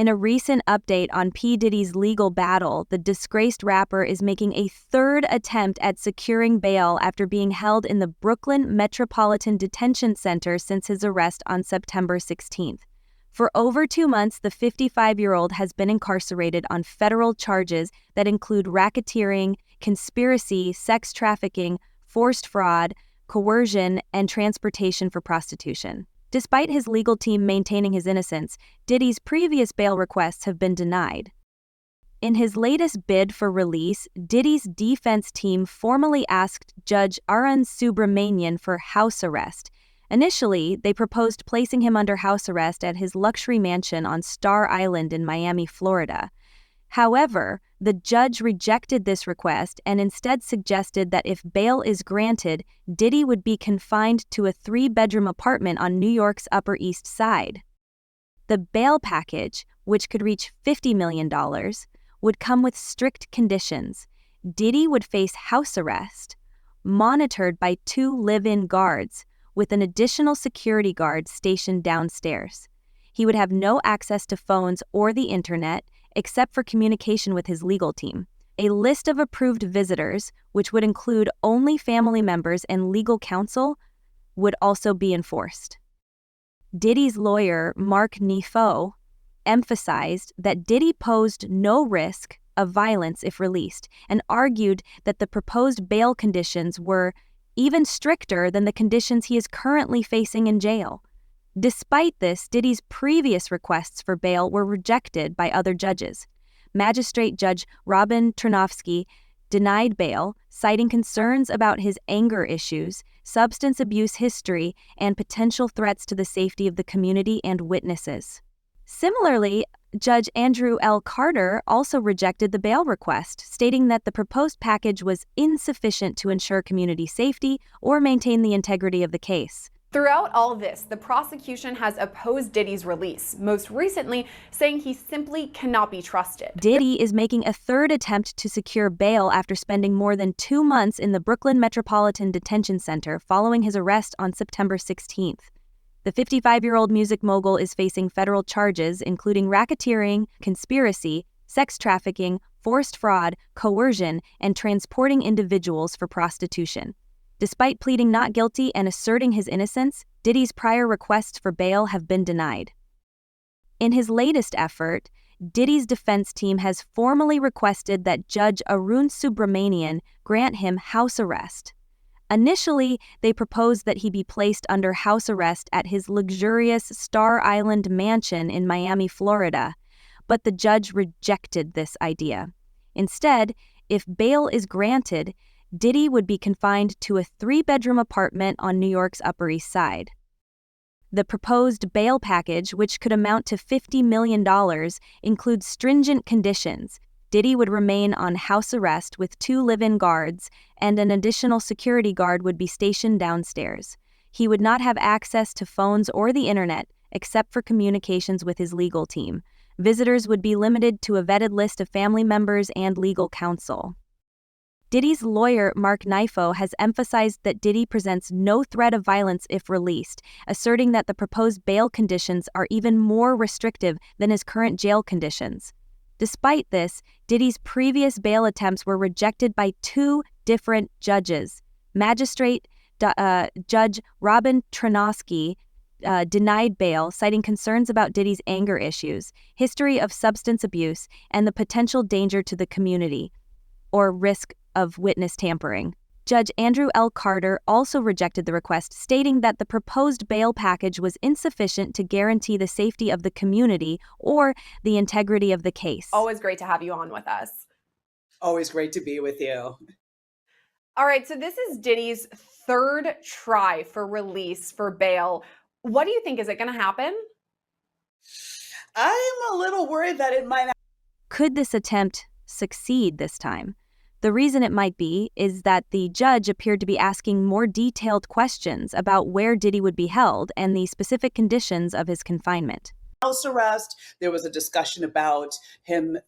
In a recent update on P. Diddy's legal battle, the disgraced rapper is making a third attempt at securing bail after being held in the Brooklyn Metropolitan Detention Center since his arrest on September 16th. For over 2 months, the 55-year-old has been incarcerated on federal charges that include racketeering, conspiracy, sex trafficking, forced fraud, coercion, and transportation for prostitution. Despite his legal team maintaining his innocence, Diddy's previous bail requests have been denied. In his latest bid for release, Diddy's defense team formally asked Judge Arun Subramanian for house arrest. Initially, they proposed placing him under house arrest at his luxury mansion on Star Island in Miami, Florida. However, the judge rejected this request and instead suggested that if bail is granted, Diddy would be confined to a 3-bedroom apartment on New York's Upper East Side. The bail package, which could reach $50 million, would come with strict conditions. Diddy would face house arrest, monitored by 2 live-in guards, with an additional security guard stationed downstairs. He would have no access to phones or the internet, except for communication with his legal team. A list of approved visitors, which would include only family members and legal counsel, would also be enforced. Diddy's lawyer, Mark Nifo, emphasized that Diddy posed no risk of violence if released and argued that the proposed bail conditions were even stricter than the conditions he is currently facing in jail. Despite this, Diddy's previous requests for bail were rejected by other judges. Magistrate Judge Robin Tarnowski denied bail, citing concerns about his anger issues, substance abuse history, and potential threats to the safety of the community and witnesses. Similarly, Judge Andrew L. Carter also rejected the bail request, stating that the proposed package was insufficient to ensure community safety or maintain the integrity of the case. Throughout all this, the prosecution has opposed Diddy's release, most recently saying he simply cannot be trusted. Diddy is making a third attempt to secure bail after spending more than 2 months in the Brooklyn Metropolitan Detention Center following his arrest on September 16th. The 55-year-old music mogul is facing federal charges including racketeering, conspiracy, sex trafficking, forced fraud, coercion, and transporting individuals for prostitution. Despite pleading not guilty and asserting his innocence, Diddy's prior requests for bail have been denied. In his latest effort, Diddy's defense team has formally requested that Judge Arun Subramanian grant him house arrest. Initially, they proposed that he be placed under house arrest at his luxurious Star Island mansion in Miami, Florida, but the judge rejected this idea. Instead, if bail is granted, Diddy would be confined to a 3-bedroom apartment on New York's Upper East Side. The proposed bail package, which could amount to $50 million, includes stringent conditions. Diddy would remain on house arrest with 2 live-in guards, and an additional security guard would be stationed downstairs. He would not have access to phones or the internet, except for communications with his legal team. Visitors would be limited to a vetted list of family members and legal counsel. Diddy's lawyer, Mark Nifo, has emphasized that Diddy presents no threat of violence if released, asserting that the proposed bail conditions are even more restrictive than his current jail conditions. Despite this, Diddy's previous bail attempts were rejected by 2 different judges. Magistrate Judge Robin Tarnowski denied bail, citing concerns about Diddy's anger issues, history of substance abuse, and the potential danger to the community, or risk of witness tampering. Judge Andrew L. Carter also rejected the request, stating that the proposed bail package was insufficient to guarantee the safety of the community or the integrity of the case. Always great to have you on with us. Always great to be with you. All right, so this is Diddy's third try for release for bail. What do you think? Is it going to happen? I'm a little worried that it might not. Could this attempt succeed this time? The reason it might be is that the judge appeared to be asking more detailed questions about where Diddy would be held and the specific conditions of his confinement. House arrest. There was a discussion about him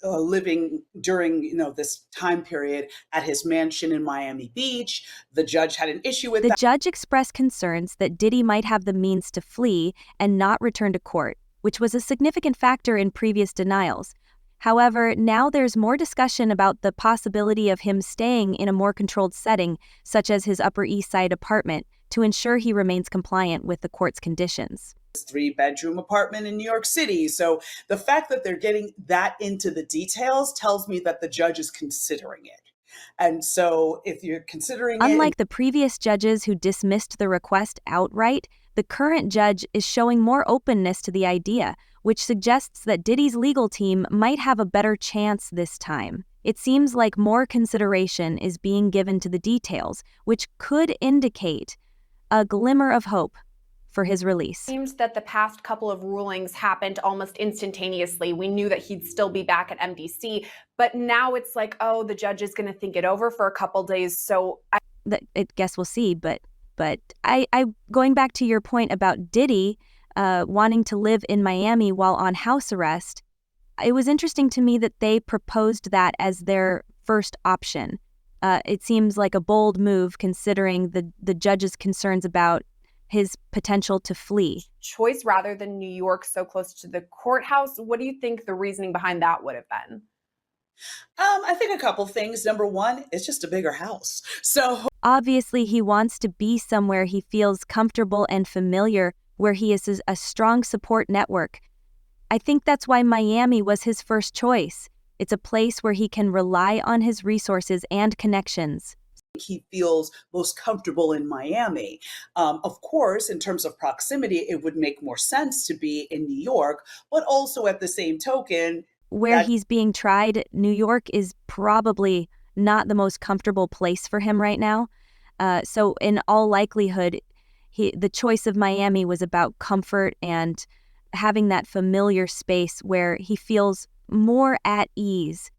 living during, this time period at his mansion in Miami Beach. The judge had an issue with that. The judge expressed concerns that Diddy might have the means to flee and not return to court, which was a significant factor in previous denials. However, now there's more discussion about the possibility of him staying in a more controlled setting, such as his Upper East Side apartment, to ensure he remains compliant with the court's conditions. 3-bedroom apartment in New York City. So the fact that they're getting that into the details tells me that the judge is considering it. And so if you're considering Unlike the previous judges who dismissed the request outright, the current judge is showing more openness to the idea, which suggests that Diddy's legal team might have a better chance this time. It seems like more consideration is being given to the details, which could indicate a glimmer of hope for his release. It seems that the past couple of rulings happened almost instantaneously. We knew that he'd still be back at MDC, but now it's like, oh, the judge is going to think it over for a couple days. So I guess we'll see. But I going back to your point about Diddy wanting to live in Miami while on house arrest, it was interesting to me that they proposed that as their first option. It seems like a bold move considering the judge's concerns about his potential to flee. Choice rather than New York so close to the courthouse. What do you think the reasoning behind that would have been? I think a couple things. Number one, it's just a bigger house. So obviously he wants to be somewhere he feels comfortable and familiar, where he is a strong support network. I think that's why Miami was his first choice. It's a place where he can rely on his resources and connections. He feels most comfortable in Miami. Of course, in terms of proximity, it would make more sense to be in New York, but also at the same token, where he's being tried, New York is probably not the most comfortable place for him right now. So in all likelihood, the choice of Miami was about comfort and having that familiar space where he feels more at ease,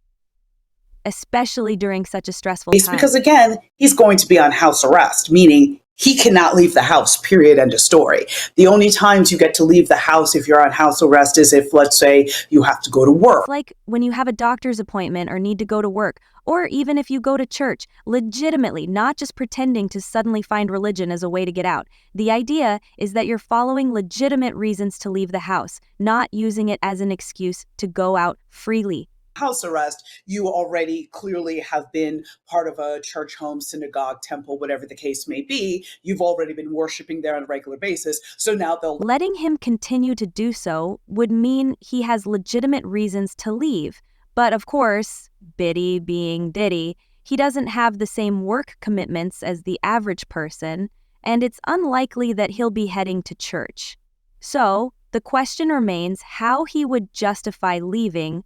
especially during such a stressful time. Because again, he's going to be on house arrest, meaning he cannot leave the house, period, end of story. The only times you get to leave the house if you're on house arrest is if, let's say, you have to go to work. It's like when you have a doctor's appointment or need to go to work, or even if you go to church, legitimately, not just pretending to suddenly find religion as a way to get out. The idea is that you're following legitimate reasons to leave the house, not using it as an excuse to go out freely. House arrest, you already clearly have been part of a church, home, synagogue, temple, whatever the case may be. You've already been worshiping there on a regular basis. So now letting him continue to do so would mean he has legitimate reasons to leave. But of course, Biddy being Diddy, he doesn't have the same work commitments as the average person, and it's unlikely that he'll be heading to church. So the question remains how he would justify leaving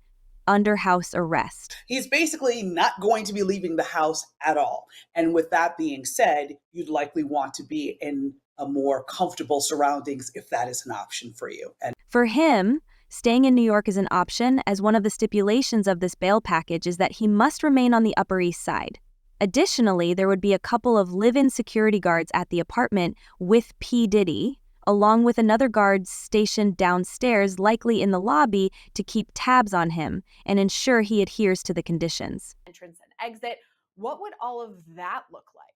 under house arrest. He's basically not going to be leaving the house at all. And with that being said, you'd likely want to be in a more comfortable surroundings if that is an option for you. And for him, staying in New York is an option, as one of the stipulations of this bail package is that he must remain on the Upper East Side. Additionally, there would be a couple of live-in security guards at the apartment with PDiddy, along with another guard stationed downstairs, likely in the lobby, to keep tabs on him and ensure he adheres to the conditions. Entrance and exit. What would all of that look like?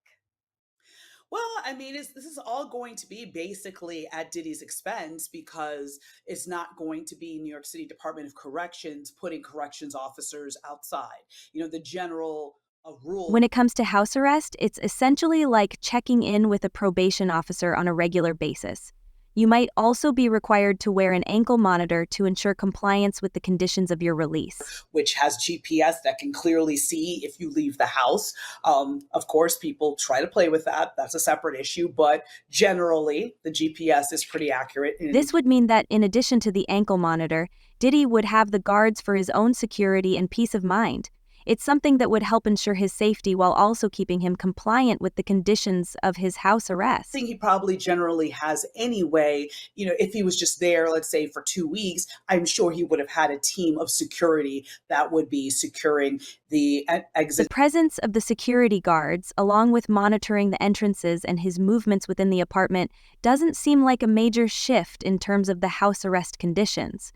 Well, I mean, this is all going to be basically at Diddy's expense, because it's not going to be New York City Department of Corrections putting corrections officers outside. You know, the general rule. When it comes to house arrest, it's essentially like checking in with a probation officer on a regular basis. You might also be required to wear an ankle monitor to ensure compliance with the conditions of your release, which has GPS that can clearly see if you leave the house. Of course, people try to play with that. That's a separate issue, but generally the GPS is pretty accurate. This would mean that in addition to the ankle monitor, Diddy would have the guards for his own security and peace of mind. It's something that would help ensure his safety while also keeping him compliant with the conditions of his house arrest. I think he probably generally has anyway. You know, if he was just there, let's say for 2 weeks, I'm sure he would have had a team of security that would be securing the exit. The presence of the security guards, along with monitoring the entrances and his movements within the apartment, doesn't seem like a major shift in terms of the house arrest conditions.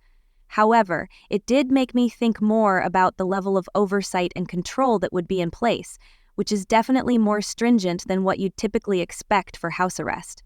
However, it did make me think more about the level of oversight and control that would be in place, which is definitely more stringent than what you'd typically expect for house arrest.